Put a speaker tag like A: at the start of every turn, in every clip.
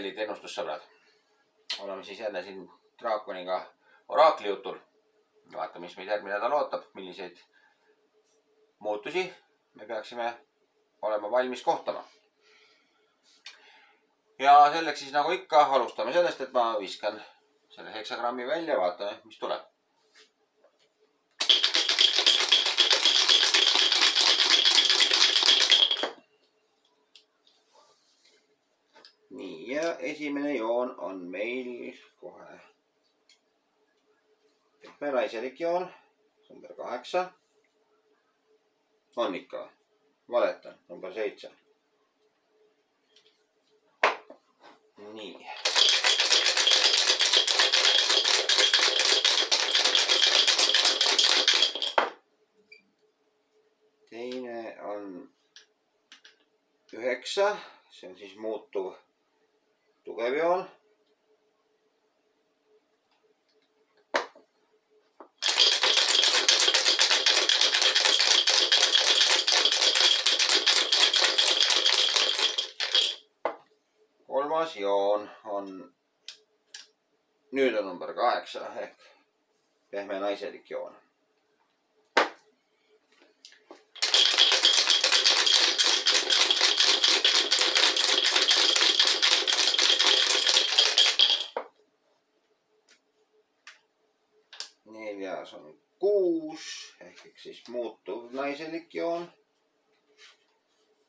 A: kallid ennustussõbrad. Oleme siis jälle siin Draakoniga oraakli jutul. Vaata, mis meid järgmine nädal ootab, milliseid muutusi me peaksime olema valmis kohtama. Ja selleks siis nagu ikka alustame sellest, et ma viskan selle heksagrammi välja, vaatame, mis tuleb. Nii, ja esimene joon on meil kohe pehme naiselik joon, number 8. On ikka, valetan, number 7. Nii. Teine on 9, see on siis muutuv tugev joon. Kolmas joon on, nüüd on number 8 ehk pehme naiselik joon. Neljas on 6 ehk siis muutuv naiselik joon.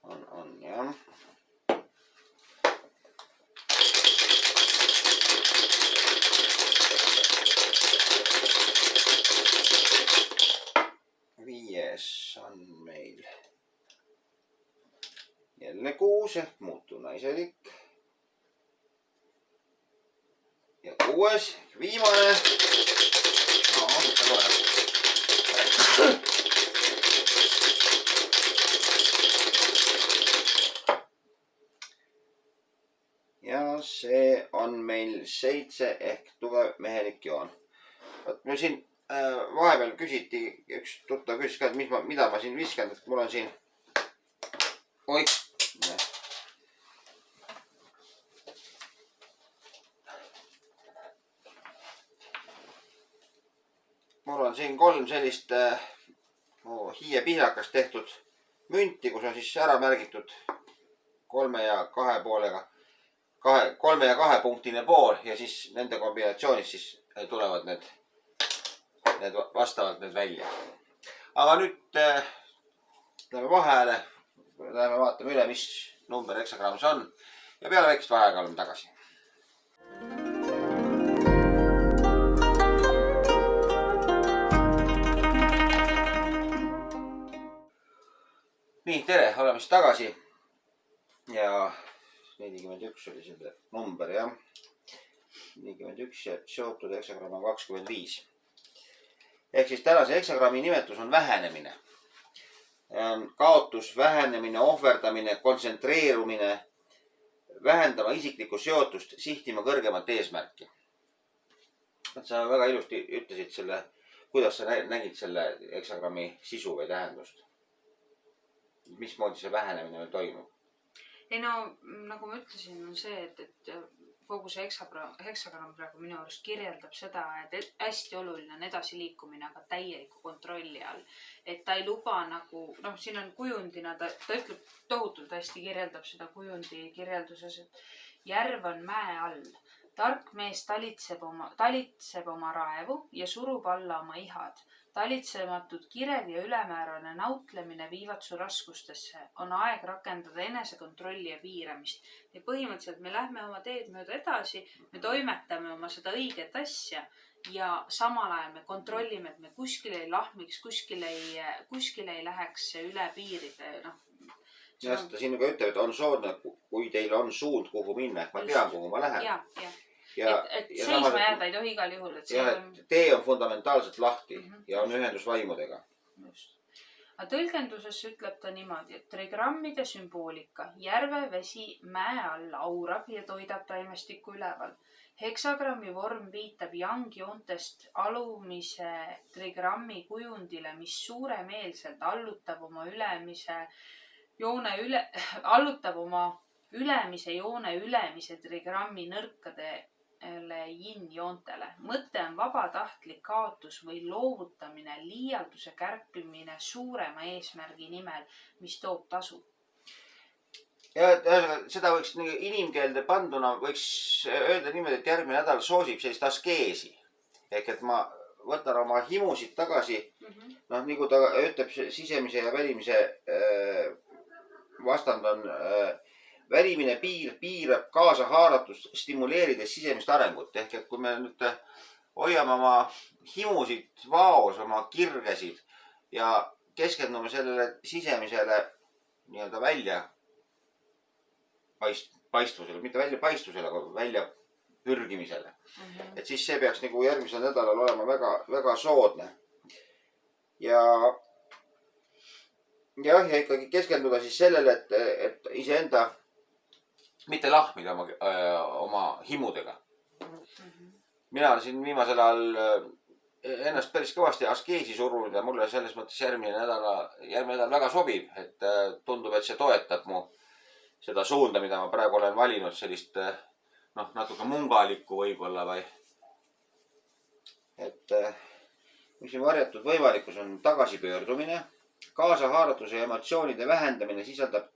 A: On jah. Viies on meil jälle 6 ehk muutuv naiselik. Ja 6, viimane. Ja see on meil 7 ehk tugev mehelik joon. Võt me siin vahepeal küsiti, üks tuttav küsis ka, et mida ma siin viskan, et mul on siin mul on siin 3 sellist hiiepihlakast tehtud münti, kus on siis ära märgitud 3 ja 2 poolega, 3 ja 2 punktine pool ja siis nende kombinatsioonis siis tulevad need vastavalt need välja. Aga nüüd läheme vaheääle, läheme vaatame üle, mis number heksagrammis on ja peale väikest vaheaega oleme tagasi. Nii, tere, oleme siis tagasi ja 41 oli selle number, jah. 41 ja seotud heksagramm on 25. Ehk siis tänase heksagrammi nimetus on vähenemine. Kaotus, vähenemine, ohverdamine, kontsentreerumine, vähendama isiklikku seotust, sihtima kõrgemat eesmärki. Sa väga ilusti ütlesid selle, kuidas sa nägid selle heksagrammi sisu või tähendust. Mismoodi see vähenemine meil toimub?
B: Ei no, nagu ma ütlesin, on see, et kogu see heksagramm praegu minu arust kirjeldab seda, et hästi oluline on edasiliikumine, aga täieliku kontrolli all. Et ta ei luba nagu, siin on kujundina, ta ütleb tohutult hästi kirjeldab seda kujundi kirjelduses, et järv on mäe all. Tark mees talitseb oma raevu ja surub alla oma ihad. Talitsematud kired ja ülemäärane nautlemine viivad su raskustesse. On aeg rakendada enesekontrolli ja piiramist. Ja põhimõtteliselt me lähme oma teed mööda edasi, me toimetame oma seda õiget asja ja samal ajal me kontrollime, et me kuskile ei lahmiks, kuskile ei läheks üle piiride.
A: Ja seda siin ka ütleb, et on soodne, kui teil on suund, kuhu minna, et ma tean, kuhu ma lähen.
B: Et seisma jääda ei tohi igal juhul.
A: Tee on fundamentaalselt lahti ja on ühendus vaimudega.
B: Just. Aga tõlgenduses ütleb ta niimoodi, et trigrammide sümboolika, järve vesi mäe all aurab ja toidab taimestikku üleval. Heksagrammi vorm viitab yang-joontest alumise trigrammi kujundile, mis suuremeelselt allutab oma ülemise joone ülemise trigrammi nõrkadele yin-joontele. Mõte on vabatahtlik kaotus või loovutamine, liialduse kärpimine suurema eesmärgi nimel, mis toob tasu.
A: Ja seda võiks inimkeelde panduna võiks öelda niimoodi, et järgmine nädal soosib sellist askeesi. Ehk et ma võtan oma himusid tagasi. Noh, nagu ta ütleb, sisemise ja välimise vastand on välimine piirab kaasa haaratust, stimuleerides sisemist arengut. Ehk et kui me nüüd hoiame oma himusid vaos, oma kirgesid ja keskendume sellele sisemisele nii-öelda välja paistvusele, mitte välja paistvusele, aga välja pürgimisele. Et siis see peaks nagu järgmisel nädalal olema väga, väga soodne. Ja ikkagi keskenduda siis sellele, et iseenda mitte lahmida oma himudega. Mina olen siin viimasel ajal ennast päris kõvasti askeesi surunud ja mulle selles mõttes järgmine nädal väga sobib, et tundub, et see toetab mu seda suunda, mida ma praegu olen valinud, sellist natuke mungalikku võib-olla või. Et mis siin varjatud võimalikkus on tagasipöördumine, kaasahaaratuse ja emotsioonide vähendamine sisaldab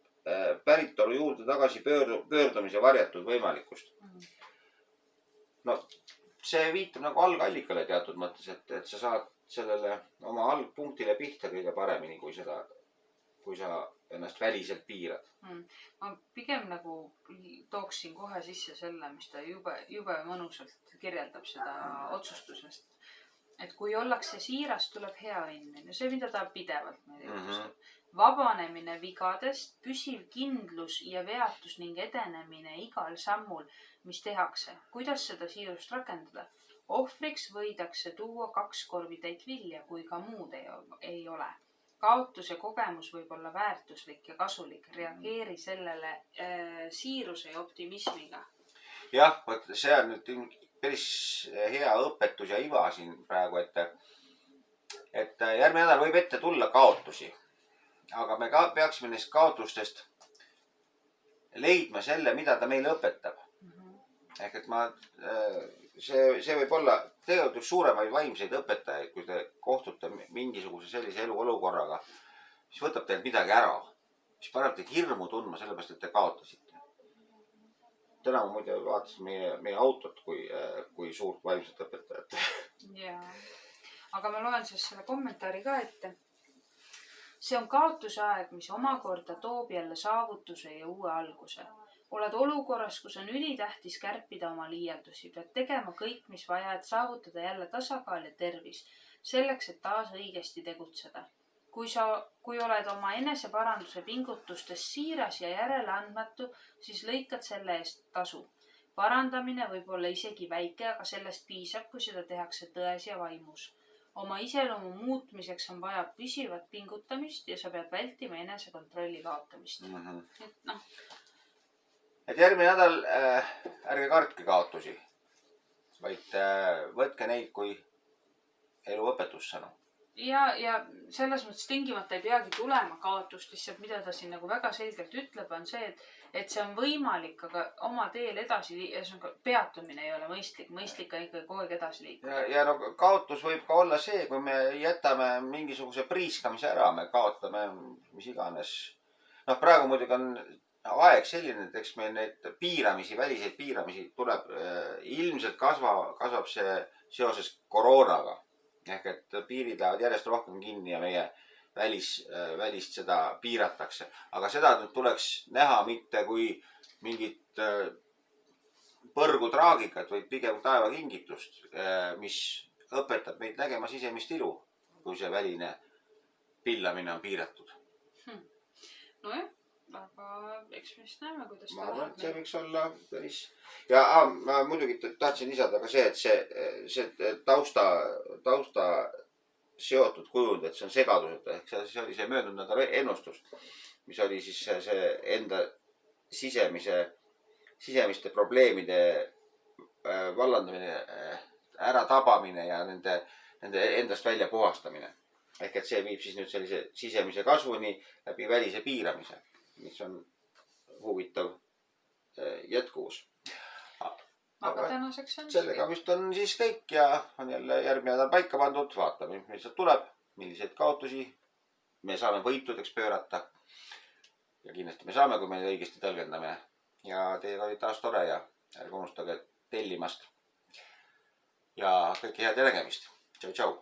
A: päritolu juurde tagasi pöördumise varjatud võimalikkust. No see viitab nagu algallikale teatud mõttes, et sa saad sellele oma algpunktile pihta kõige paremini, kui sa ennast väliselt piirad.
B: Ma pigem nagu tooksin kohe sisse selle, mis ta jube mõnusalt kirjeldab seda otsustusest. Et kui ollakse siiras, tuleb hea õnn. See, mida ta pidevalt meile jutustab. Vabanemine vigadest, püsiv kindlus ja veatus ning edenemine igal sammul, mis tehakse. Kuidas seda siirust rakendada? Ohvriks võidakse tuua 2 korvitäit vilja, kui ka muud ei ole. Kaotuse kogemus võib olla väärtuslik ja kasulik. Reageeri sellele siiruse ja optimismiga.
A: Jah, see on nüüd päris hea õpetus ja iva siin praegu, et järgmine nädal võib ette tulla kaotusi. Aga me peaksime neist kaotustest leidma selle, mida ta meile õpetab. Ehk et see võib olla tegelikult üks suuremaid vaimseid õpetajaid, kui te kohtute mingisuguse sellise eluolukorraga, mis võtab teilt midagi ära, mis paneb teid hirmu tundma sellepärast, et te kaotasite. Täna ma muide vaatasin meie autot kui suurt vaimset õpetajat.
B: Jaa. Aga ma loen siis selle kommentaari ka ette. See on kaotuse aeg, mis omakorda toob jälle saavutuse ja uue alguse. Oled olukorras, kus on ülitähtis kärpida oma liialdusi. Pead tegema kõik, mis vaja, et saavutada jälle tasakaal ja tervis. Selleks, et taas õigesti tegutseda. Kui oled oma eneseparanduse pingutustes siiras ja järeleandmatu, siis lõikad selle eest tasu. Parandamine võib olla isegi väike, aga sellest piisab, kui seda tehakse tões ja vaimus. Oma iseloomu muutmiseks on vaja püsivat pingutamist ja sa pead vältima enesekontrolli kaotamist.
A: Et järgmine nädal ärge kartke kaotusi, vaid võtke neid kui elu õpetussõnu.
B: Ja selles mõttes tingimata ei peagi tulema kaotust, lihtsalt mida ta siin nagu väga selgelt ütleb, on see, et see on võimalik, aga oma teel edasi, peatumine ei ole mõistlik. Mõistlik on ikka kogu aeg edasi liikuda.
A: Ja kaotus võib ka olla see, kui me jätame mingisuguse priiskamise ära, me kaotame mis iganes. Praegu muidugi on aeg selline, et eks meil neid piiramisi, väliseid piiramisi tuleb, ilmselt kasvab see seoses koroonaga. Ehk et piirid lähevad järjest rohkem kinni ja meie välist seda piiratakse. Aga seda tuleks näha mitte kui mingit põrgutraagikat, vaid pigem taevakingitust, mis õpetab meid nägema sisemist ilu, kui see väline pillamine on piiratud.
B: Nojah, aga eks me siis näeme, kuidas
A: ma arvan, et see võiks olla päris... Ja ma muidugi tahtsin lisada ka see, et see tausta seotud kujund, et see on segaduseta. Ehk see oli see möödunud nädala ennustus, mis oli siis see enda sisemiste probleemide vallandamine, ära tabamine ja nende endast välja puhastamine. Ehk et see viib siis nüüd sellise sisemise kasvuni läbi välise piiramise, mis on huvitav jätkuvus.
B: aga tänaseks on
A: sellega vist on siis kõik ja on jälle järgmine nädal paika pandud. Vaatame, mis sealt tuleb, milliseid kaotusi me saame võitudeks pöörata. Ja kindlasti me saame, kui me õigesti tõlgendame. Ja teiega oli taas tore ja ärge unustage tellimast. Ja kõike head ja nägemist. Tšau, tšau.